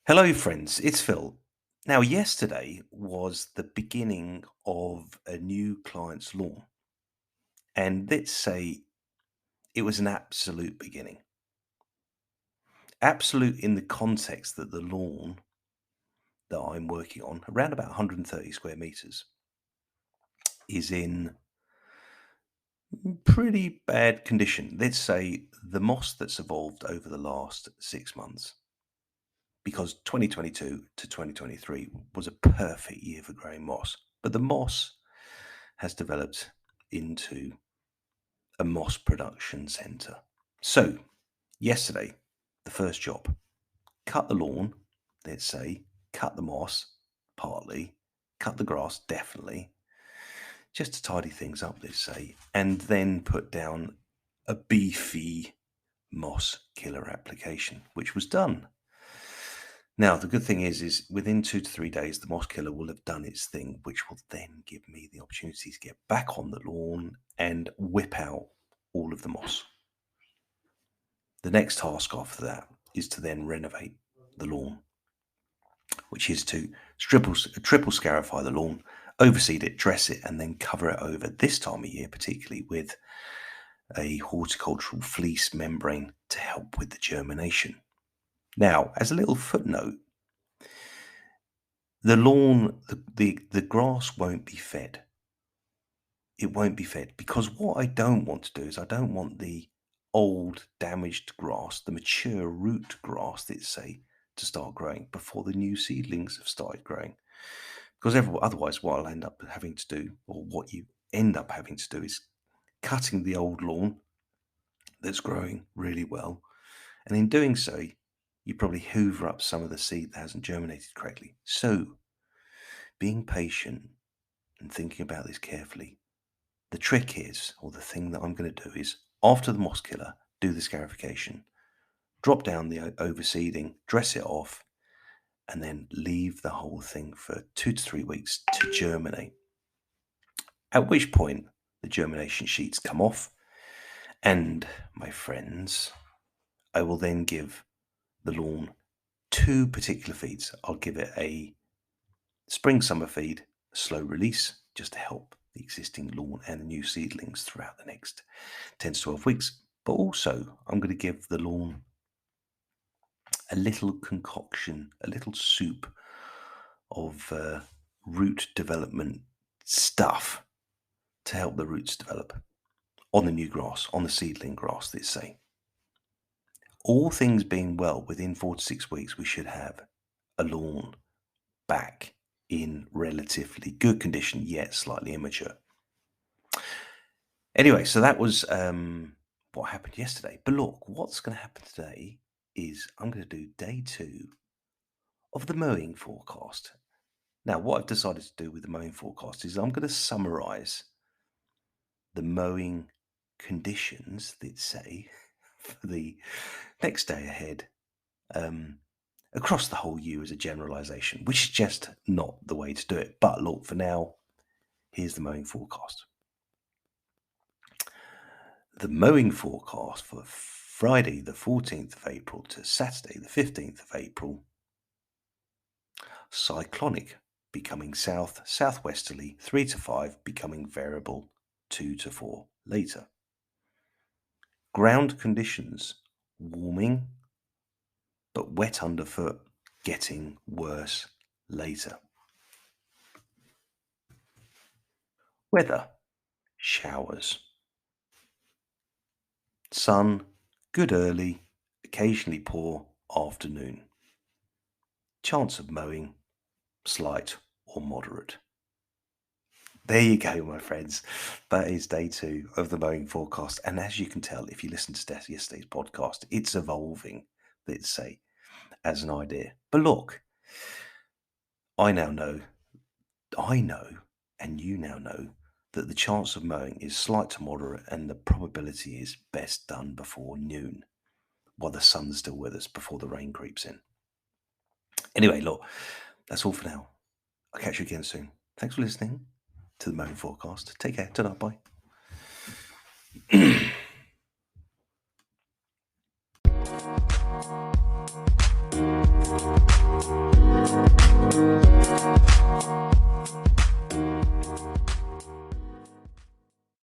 Hello, friends. It's Phil. Now, yesterday was the beginning of a new client's lawn, and let's say it was an absolute beginning. Absolute in the context that the lawn that I'm working on, around about 130 square meters, is in pretty bad condition. Let's say the moss that's evolved over the last 6 months, because 2022 to 2023 was a perfect year for growing moss, but the moss has developed into a moss production centre. So, yesterday, the first job, cut the lawn, let's say, cut the moss, partly, cut the grass, definitely, just to tidy things up, let's say, and then put down a beefy moss killer application, which was done. Now, the good thing is within 2 to 3 days, the moss killer will have done its thing, which will then give me the opportunity to get back on the lawn and whip out all of the moss. The next task after that is to then renovate the lawn, which is to triple scarify the lawn, overseed it, dress it, and then cover it over this time of year, particularly with a horticultural fleece membrane to help with the germination. Now, as a little footnote, the lawn, the grass won't be fed. It won't be fed because what I don't want to do is I don't want the old damaged grass, the mature root grass, let's say, to start growing before the new seedlings have started growing. Because otherwise, what I'll end up having to do, or what you end up having to do, is cutting the old lawn that's growing really well. And in doing so, you probably hoover up some of the seed that hasn't germinated correctly. So, being patient and thinking about this carefully, the trick is, or the thing that I'm going to do is, after the moss killer, do the scarification, drop down the overseeding, dress it off, and then leave the whole thing for 2 to 3 weeks to germinate. At which point, the germination sheets come off, and my friends, I will then give the lawn two particular feeds. I'll give it a spring summer feed, slow release, just to help the existing lawn and the new seedlings throughout the next 10 to 12 weeks. But also, I'm going to give the lawn a little concoction, a little soup of root development stuff to help the roots develop on the new grass, on the seedling grass, let's say. All things being well, within 4 to 6 weeks, we should have a lawn back in relatively good condition, yet slightly immature. Anyway, so that was what happened yesterday. But look, what's going to happen today is I'm going to do day 2 of the mowing forecast. Now, what I've decided to do with the mowing forecast is I'm going to summarize the mowing conditions, let's say, for the next day ahead across the whole year as a generalization, which is just not the way to do it. But look, for now, here's the mowing forecast. The mowing forecast for Friday, the 14th of April to Saturday, the 15th of April. Cyclonic, becoming southwesterly 3 to 5, becoming variable 2 to 4 later. Ground conditions warming, but wet underfoot, getting worse later. Weather, showers. Sun, good early, occasionally poor afternoon. Chance of mowing, slight or moderate. There you go, my friends. That is day 2 of the mowing forecast. And as you can tell, if you listen to yesterday's podcast, it's evolving, let's say, as an idea. But look, I know, and you now know that the chance of mowing is slight to moderate and the probability is best done before noon, while the sun's still with us before the rain creeps in. Anyway, look, that's all for now. I'll catch you again soon. Thanks for listening. to the mowing forecast. Take care. Ta-da, bye.